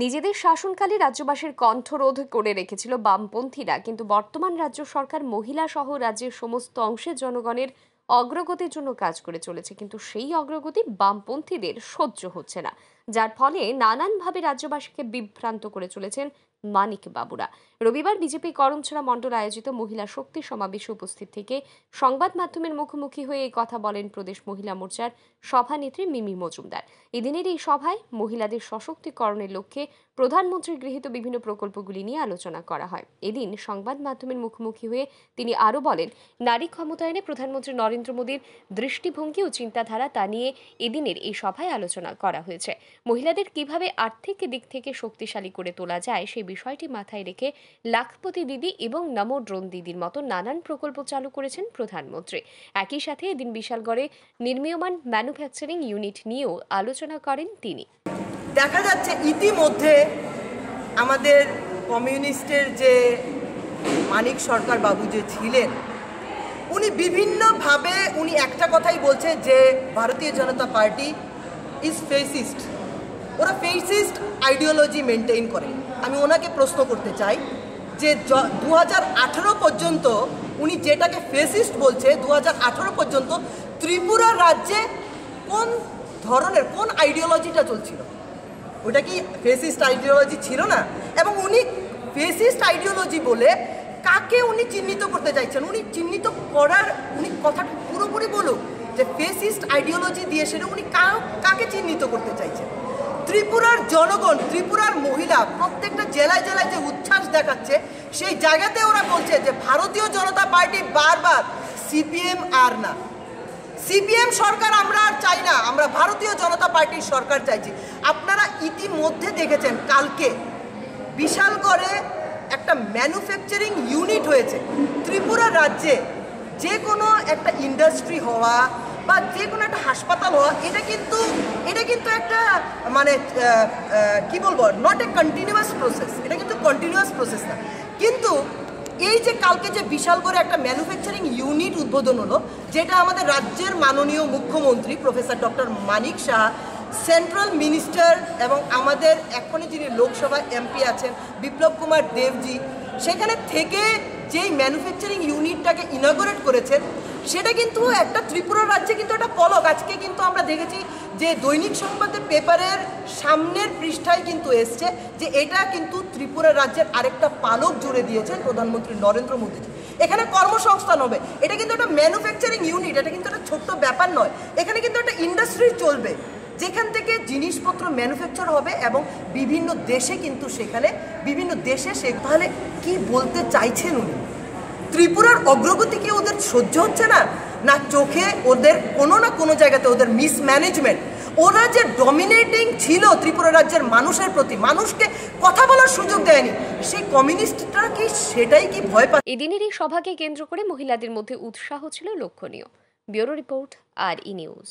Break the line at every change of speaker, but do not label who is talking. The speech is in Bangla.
নিজেদের শাসনকালে রাজ্যবাসীর কণ্ঠরোধ করে রেখেছিল বামপন্থীরা, কিন্তু বর্তমান রাজ্য সরকার মহিলা সহ রাজ্যের সমস্ত অংশের জনগণের অগ্রগতির জন্য কাজ করে চলেছে, কিন্তু সেই অগ্রগতি বামপন্থীদের সহ্য হচ্ছে না, যার ফলে নানানভাবে রাজ্যবাসীকে বিভ্রান্ত করে চলেছেন মানিক বাবুরা। রবিবার বিজেপি করমছড়া মণ্ডল আয়োজিত মহিলা শক্তি সমাবেশে উপস্থিত থেকে সংবাদ মাধ্যমের মুখোমুখি হয়ে এই কথা বলেন প্রদেশ মহিলা মোর্চার সভানেত্রী মিমি মজুমদার। এদিনের এই সভায় মহিলাদের সশক্তিকরণের লক্ষ্যে প্রধানমন্ত্রীর গৃহীত বিভিন্ন প্রকল্পগুলি নিয়ে আলোচনা করা হয়। এদিন সংবাদ মাধ্যমের মুখোমুখি হয়ে তিনি আরও বলেন, নারী ক্ষমতায়নে প্রধানমন্ত্রী নরেন্দ্র মোদীর দৃষ্টিভঙ্গি ও চিন্তাধারা তা নিয়ে এদিনের এই সভায় আলোচনা করা হয়েছে। মহিলাদের কিভাবে আর্থিক দিক থেকে শক্তিশালী করে তোলা যায় সেই বিষয়টি মাথায় রেখে লাখপতি দিদি এবং নমো ড্রোন দিদির মতো নানান প্রকল্প চালু করেছেন প্রধানমন্ত্রী। একই সাথে এদিন বিশালগড়ে নির্মীয়মান ম্যানুফ্যাকচারিং ইউনিট নিয়েও আলোচনা করেন তিনি।
দেখা যাচ্ছে ইতিমধ্যে আমাদের কমিউনিস্টের যে মানিক সরকার বাবু যে ছিলেন, উনি বিভিন্নভাবে উনি একটা কথাই বলছে যে ভারতীয় জনতা পার্টি ইজ ফেসিস্ট, ওরা ফেসিস্ট আইডিওলজি মেনটেন করে। আমি ওনাকে প্রশ্ন করতে চাই যে 2018 পর্যন্ত উনি যেটাকে ফেসিস্ট বলছে, 2018 পর্যন্ত ত্রিপুরা রাজ্যে কোন ধরনের কোন আইডিওলজিটা চলছিল? ওটা কি ফেসিস্ট আইডিওলজি ছিল না? এবং উনি ফেসিস্ট আইডিওলজি বলে কাকে উনি চিহ্নিত করতে চাইছেন? উনি চিহ্নিত করার উনি কথাটা পুরোপুরি বলুক যে ফেসিস্ট আইডিওলজি দিয়ে সেটা উনি কাকে চিহ্নিত করতে চাইছেন? ত্রিপুরার জনগণ, ত্রিপুরার মহিলা প্রত্যেকটা জেলায় জেলায় যে উচ্ছ্বাস দেখাচ্ছে, সেই জায়গাতে ওরা বলছে যে ভারতীয় জনতা পার্টি বারবার সিপিএম আর না, সিপিএম সরকার আমরা আর চাই না, আমরা ভারতীয় জনতা পার্টির সরকার চাইছি। আপনারা ইতিমধ্যে দেখেছেন কালকে বিশালগড়ে একটা ম্যানুফ্যাকচারিং ইউনিট হয়েছে। ত্রিপুরা রাজ্যে যে কোনো একটা ইন্ডাস্ট্রি হওয়া বা যে কোনো একটা হাসপাতাল হওয়া, এটা কিন্তু একটা মানে কি বলবো, নট এ কন্টিনিউয়াস প্রসেস, এটা কিন্তু কন্টিনিউয়াস প্রসেস না। কিন্তু এই যে কালকে যে বিশালগড়ে একটা ম্যানুফ্যাকচারিং ইউনিট উদ্বোধন হলো, যেটা আমাদের রাজ্যের মাননীয় মুখ্যমন্ত্রী professor doctor Manik Saha, central minister এবং আমাদের এখনই যিনি লোকসভা এমপি আছেন বিপ্লব কুমার দেবজি, সেখানে থেকে যেই ম্যানুফ্যাকচারিং ইউনিটটাকে ইনগরেট করেছেন, সেটা কিন্তু একটা ত্রিপুরা রাজ্যে কিন্তু একটা পলক। আজকে কিন্তু আমরা দেখেছি যে দৈনিক সংবাদের পেপারের সামনের পৃষ্ঠায় কিন্তু এসছে যে এটা কিন্তু ত্রিপুরা রাজ্যের আরেকটা পালক জুড়ে দিয়েছেন প্রধানমন্ত্রী নরেন্দ্র মোদীজি। এখানে কর্মসংস্থান হবে, এটা কিন্তু একটা ম্যানুফ্যাকচারিং ইউনিট, এটা কিন্তু একটা ছোট্ট ব্যাপার নয়। এখানে কিন্তু একটা ইন্ডাস্ট্রি চলবে যেখান থেকে জিনিসপত্র ম্যানুফ্যাকচার হবে এবং বিভিন্ন দেশে কিন্তু সেখানে বিভিন্ন দেশে তাহলে কি বলতে চাইছেন উনি? ত্রিপুরার অগ্রগতি কি ওদের সহ্য হচ্ছে না? না চোখে ওদের কোনো না কোনো জায়গাতে ওদের মিসম্যানেজমেন্ট, ওরা যে ডমিনেটিং ছিল ত্রিপুরা রাজ্যের মানুষের প্রতি, মানুষকে কথা বলার সুযোগ দেয়নি, সেই কমিউনিস্টরা কি সেটাই কি ভয় পায়?
এদিনের এই সভাকে কেন্দ্র করে মহিলাদের মধ্যে উৎসাহ ছিল লক্ষণীয়। ব্যুরো রিপোর্ট, আর ই নিউজ।